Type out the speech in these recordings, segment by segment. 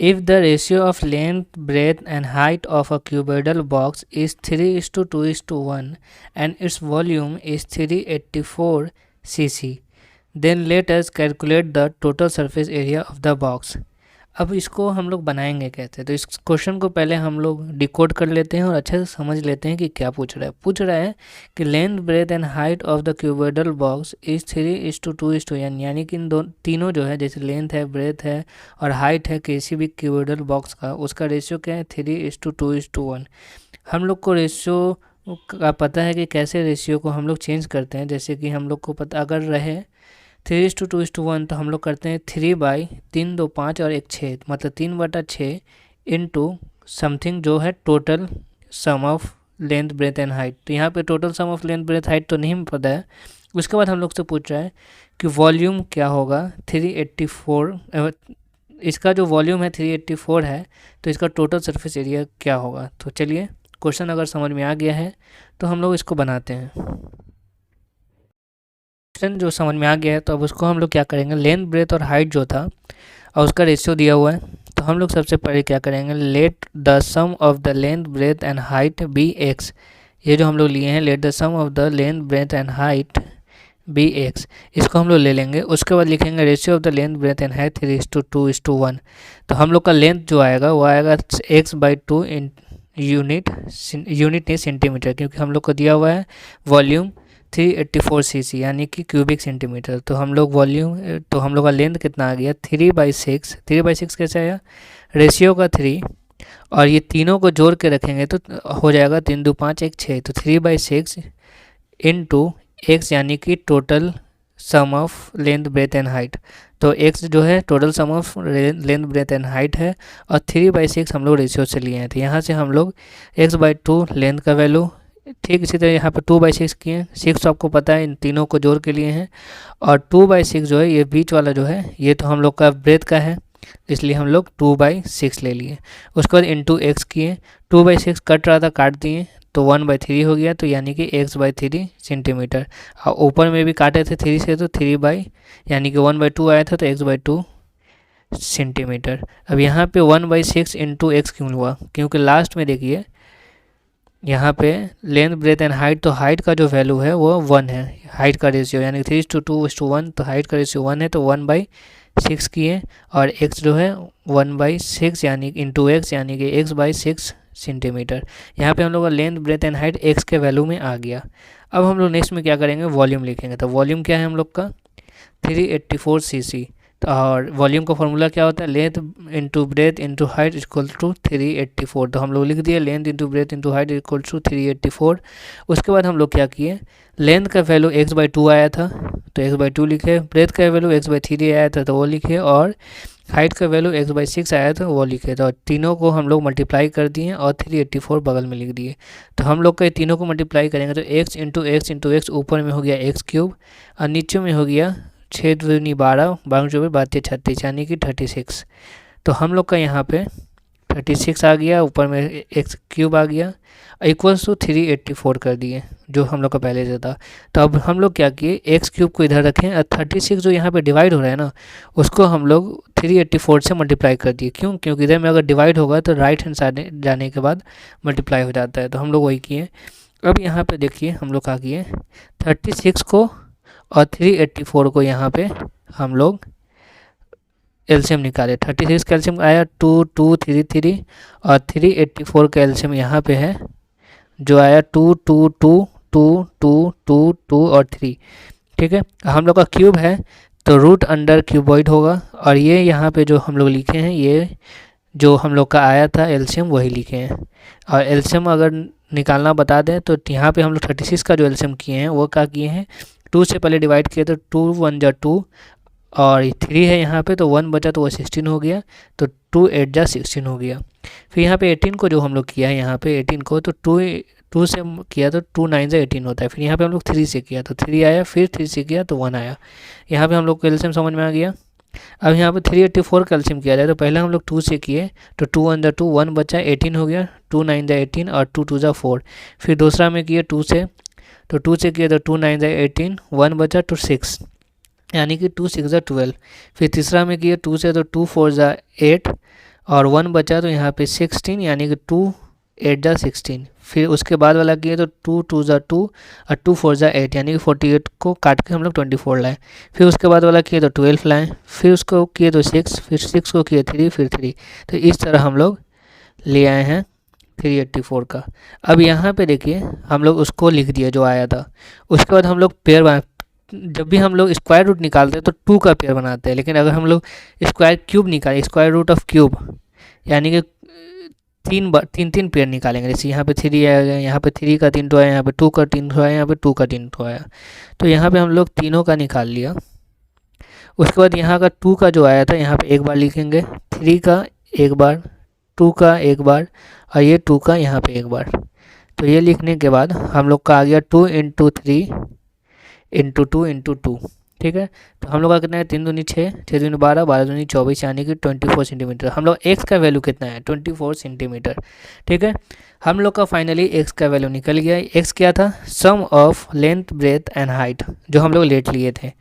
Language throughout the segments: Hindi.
If the ratio of length, breadth and height of a cuboidal box is 3:2:1 and its volume is 384 cc, then let us calculate the total surface area of the box. अब इसको हम लोग बनाएंगे कैसे, तो इस क्वेश्चन को पहले हम लोग डिकोड कर लेते हैं और अच्छे से समझ लेते हैं कि क्या पूछ रहा है कि length, breadth and height of the cuboidal box is 3:2:1, यानी कि इन तीनों जो है, जैसे लेंथ है, ब्रेथ है और हाइट है किसी भी क्यूबोइडल बॉक्स का, उसका रेशियो क्या है 3:2:1। हम लोग को रेशियो का पता है कि कैसे रेशियो को हम लोग चेंज करते हैं। जैसे कि हम लोग को पता अगर रहे 3:2:1 तो हम लोग करते हैं 3/3 2 5 और 1 6, मतलब 3/6 इंटू समथिंग जो है total sum of length, breadth and height. तो यहाँ पे total sum of length, breadth, height तो नहीं पता है। उसके बाद हम लोग से पूछ रहा है कि वॉल्यूम क्या होगा 384, इसका जो वॉल्यूम है 384 है, तो इसका टोटल सरफेस एरिया क्या होगा। तो चलिए क्वेश्चन अगर समझ में आ गया है तो हम लोग इसको बनाते हैं। क्वेश्चन जो समझ में आ गया है तो अब उसको हम लोग क्या करेंगे, लेंथ, ब्रेथ और हाइट जो था और उसका रेशियो दिया हुआ है, तो हम लोग सबसे पहले क्या करेंगे, let the sum of the length, breadth and height be x. ये जो हम लोग लिए हैं, let the sum of the length, breadth and height be x, इसको हम लोग ले लेंगे। उसके बाद लिखेंगे ratio of the length, breadth and height 3:2:1। तो हम लोग का लेंथ जो आएगा वो आएगा x/2 यूनिट नहीं सेंटीमीटर, क्योंकि हम लोग को दिया हुआ है वॉल्यूम 384 cc यानी कि क्यूबिक सेंटीमीटर। तो हम लोग तो हम लोग का लेंथ कितना आ गया 3/6। 3/6 कैसे आया, रेशियो का 3 और ये तीनों को जोड़ के रखेंगे तो हो जाएगा 3 2 5 1 6। तो 3/6 इंटू एक्स यानी कि total sum of length, breadth and height. तो एक्स जो है total sum of length, breadth and height है और 3/6 हम लोग रेशियो से लिए हैं। तो यहाँ से हम लोग x/2 लेंथ का वैल्यू, ठीक इसी तरह यहाँ पे 2/6 किए हैं। 6 तो आपको पता है इन तीनों को जोड़ के लिए हैं और 2/6 जो है ये बीच वाला जो है ये तो हम लोग का ब्रेथ का है, इसलिए हम लोग 2/6 ले लिए। उसके बाद इंटू एक्स किए, 2/6 कट रहा था काट दिए तो 1/3 हो गया, तो यानी कि x/3 सेंटीमीटर। और ऊपर में भी काटे थे 3 से तो 3 यानी कि 1/2 आया था तो x/2 सेंटीमीटर। अब यहाँ पे 1/6 इंटू एक्स क्यों हुआ, क्योंकि लास्ट में देखिए यहाँ पे लेंथ, ब्रेथ एंड हाइट, तो हाइट का जो वैल्यू है वो 1 है, हाइट का रेशियो यानी 3:2:1, तो हाइट का रेशियो 1 है तो 1/6 किए और x जो है 1/6 यानी इंटू एक्स यानी कि x/6 सेंटीमीटर। यहाँ पे हम लोग का length, breadth and height x के वैल्यू में आ गया। अब हम लोग नेक्स्ट में क्या करेंगे, वॉल्यूम लिखेंगे। तो वॉल्यूम क्या है हम लोग का 384 cc। तो और वॉल्यूम का फॉर्मूला क्या होता है, length into breadth into height equal to 384। तो हम लोग लिख दिए length into breadth into height equal to 384। उसके बाद हम लोग क्या किए, लेंथ का वैल्यू x/2 आया था तो x/2 लिखे, ब्रेथ का वैल्यू x/3 आया था तो वो लिखे और हाइट का वैल्यू x/6 आया था वो लिखे। तो तीनों को हम लोग मल्टीप्लाई कर दिए और 384 बगल में लिख दिए। तो हम लोग का तीनों को मल्टीप्लाई करेंगे तो x into x into x ऊपर में हो गया x³ और नीचे में हो गया 6 दूनी 12 12 24 32 36 यानी कि 36। तो हम लोग का यहाँ पे 36 आ गया, ऊपर में x³ आ गया इक्वल्स टू 384 कर दिए जो हम लोग का पहले से था। तो अब हम लोग क्या किए, x³ को इधर रखें और 36 जो यहाँ पे डिवाइड हो रहा है ना उसको हम लोग 384 से मल्टीप्लाई कर दिए। क्यों, क्योंकि इधर में अगर डिवाइड होगा तो राइट हैंड साइड जाने के बाद मल्टीप्लाई हो जाता है। तो हम लोग वही किए। अब यहाँ पे देखिए हम लोग क्या किए, 36 को और 384 को यहाँ पे हम लोग एलसीएम निकाले। 36 का एलसीएम आया 2 2 3 3 और 384 का एलसीएम यहाँ पे है जो आया 2 2 2 2 2 2 2 और 3। ठीक है, हम लोग का क्यूब है तो रूट अंडर क्यूबॉइड होगा और ये यहाँ पे जो हम लोग लिखे हैं ये जो हम लोग का आया था एलसीएम वही लिखे हैं। और एलसीएम अगर निकालना बता दें तो यहाँ पे हम लोग 36 का जो एलसीएम किए हैं वो क्या किए हैं, 2 से पहले डिवाइड किए तो 2 1 जा 2 और 3 है यहाँ पे तो 1 बचा तो वो 16 हो गया, तो 2 8 जा 16 हो गया। फिर यहाँ पे 18 को जो हम लोग किया है यहाँ पे 18 को तो 2 से किया तो 2 9 जा 18 होता है। फिर यहाँ पे हम लोग 3 से किया तो 3 आया, फिर 3 से किया तो 1 आया। यहाँ पे हम लोग कैल्शियम समझ में आ गया। अब यहाँ पे 384 कैल्शियम किया जाए तो पहले हम लोग 2 से किए तो 2 1 जा 2 1 बचा 18 हो गया, 2 9 जा 18 और 2 2 जा 4। फिर दूसरा में किए 2 से तो 2 से किए तो 2 9 जा 18 1 बचा तो 6 यानी कि 2 6 जा 12। फिर तीसरा में किए 2 से तो 2 4 जा 8 और 1 बचा तो यहाँ पे 16 यानी कि 2 8 जा 16। फिर उसके बाद वाला किए तो 2 2 जा 2 और 2 4 जा 8 यानी कि 48 को काट के हम लोग 24 लाए। फिर उसके बाद वाला किए तो 12 लाए, फिर उसको किए तो 6, फिर 6 को किए 3, फिर 3। तो इस तरह हम लोग ले आए हैं 384 का। अब यहाँ पे देखिए हम लोग उसको लिख दिया जो आया था। उसके बाद हम लोग पेयर जब भी हम लोग स्क्वायर रूट निकालते हैं तो 2 का पेयर बनाते हैं, लेकिन अगर हम लोग स्क्वायर क्यूब निकालें, स्क्वायर रूट ऑफ क्यूब यानी कि 3 पेयर निकालेंगे। जैसे यहाँ पे 3 आएगा, यहाँ पे 3 का 3 ठो आया, यहाँ पे 2 का 3 ठो आया, यहाँ पे 2 का 3 ठो आया। तो यहाँ पे हम लोग तीनों का निकाल लिया। उसके बाद यहाँ का 2 का जो आया था यहाँ पे एक बार लिखेंगे, 3 का एक बार, 2 का एक बार और ये 2 का यहाँ पे एक बार। तो ये लिखने के बाद हम लोग का आ गया 2 × 3 × 2 × 2। ठीक है, तो हम लोग का कितना है 3 दूनी 6, 6 दूनी 12, 12 दूनी 24 यानी कि 24 सेंटीमीटर। हम लोग x का वैल्यू कितना है 24 सेंटीमीटर। ठीक है, हम लोग का फाइनली x का वैल्यू निकल गया। x क्या था, sum of length breadth and height, जो हम लोग लेट लिए थे।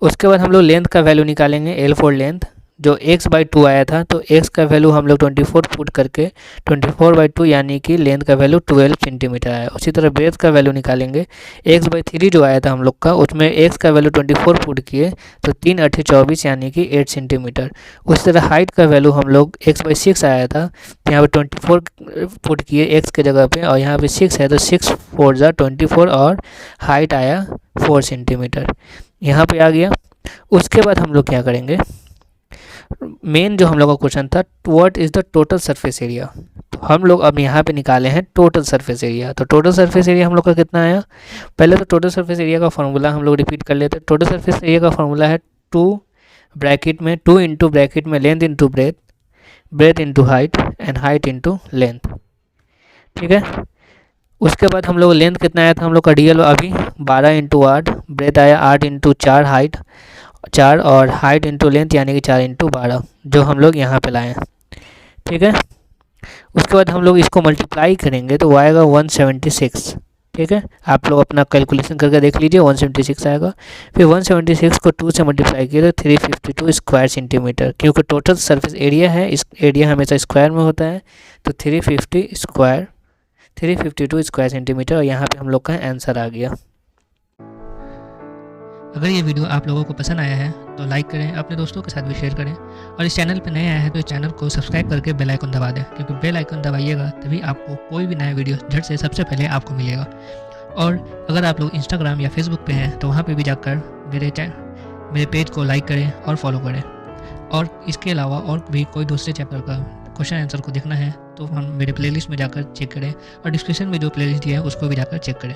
उसके बाद हम लोग लेंथ का वैल्यू निकालेंगे, L फॉर लेंथ, जो x/2 आया था। तो x का वैल्यू हम लोग 24 पुट करके 24/2 यानी कि लेंथ का वैल्यू 12 सेंटीमीटर आया। उसी तरह ब्रेथ का वैल्यू निकालेंगे, x/3 जो आया था हम लोग का, उसमें x का वैल्यू 24 पुट किए तो 3 × 8 = 24 यानी कि 8 सेंटीमीटर। उसी तरह हाइट का वैल्यू हम लोग x/6 आया था, तो यहाँ पे 24 पुट किए x के जगह पे, और यहाँ पे 6 है तो 6 4 जा 24 और हाइट आया 4 सेंटीमीटर। यहाँ पे आ गया। उसके बाद हम लोग क्या करेंगे, मेन जो हम लोग का क्वेश्चन था what is the total surface area, तो हम लोग अब यहाँ पे निकाले हैं टोटल सरफेस एरिया। तो टोटल सरफेस एरिया हम लोग का कितना आया, पहले तो टोटल सरफेस एरिया का फार्मूला हम लोग रिपीट कर लेते हैं। टोटल सरफेस एरिया का फार्मूला है 2 ब्रैकेट में 2 × ब्रैकेट में length × breadth, breadth × height and height × length. ठीक है, उसके बाद हम लोग लेंथ कितना आया था हम लोग का डीएल अभी 12 × 8, ब्रेथ आया 8 × 4 हाइट 4 और हाइट × लेंथ यानी कि 4 × 12 जो हम लोग यहाँ पे लाए हैं। ठीक है, उसके बाद हम लोग इसको मल्टीप्लाई करेंगे तो वो आएगा 176। ठीक है, आप लोग अपना कैलकुलेशन करके देख लीजिए, 176 आएगा। फिर 176 को 2 से मल्टीप्लाई किया तो 352 स्क्वायर सेंटीमीटर, क्योंकि टोटल सरफेस एरिया है, इस एरिया हमेशा स्क्वायर में होता है। तो 352 स्क्वायर सेंटीमीटर, और यहाँ पे हम लोग का आंसर आ गया। अगर ये वीडियो आप लोगों को पसंद आया है तो लाइक करें, अपने दोस्तों के साथ भी शेयर करें, और इस चैनल पर नए आए हैं तो इस चैनल को सब्सक्राइब करके बेल आइकन दबा दें, क्योंकि बेल आइकन दबाइएगा तभी आपको कोई भी नया वीडियो झट से सबसे पहले आपको मिलेगा। और अगर आप लोग इंस्टाग्राम या फेसबुक पे हैं तो वहाँ पे भी जाकर मेरे पेज को लाइक करें और फॉलो करें। और इसके अलावा और भी कोई दूसरे चैप्टर का क्वेश्चन आंसर को देखना है तो हम मेरे प्लेलिस्ट में जाकर चेक करें, और डिस्क्रिप्शन में जो प्लेलिस्ट दिया है उसको भी जाकर चेक करें।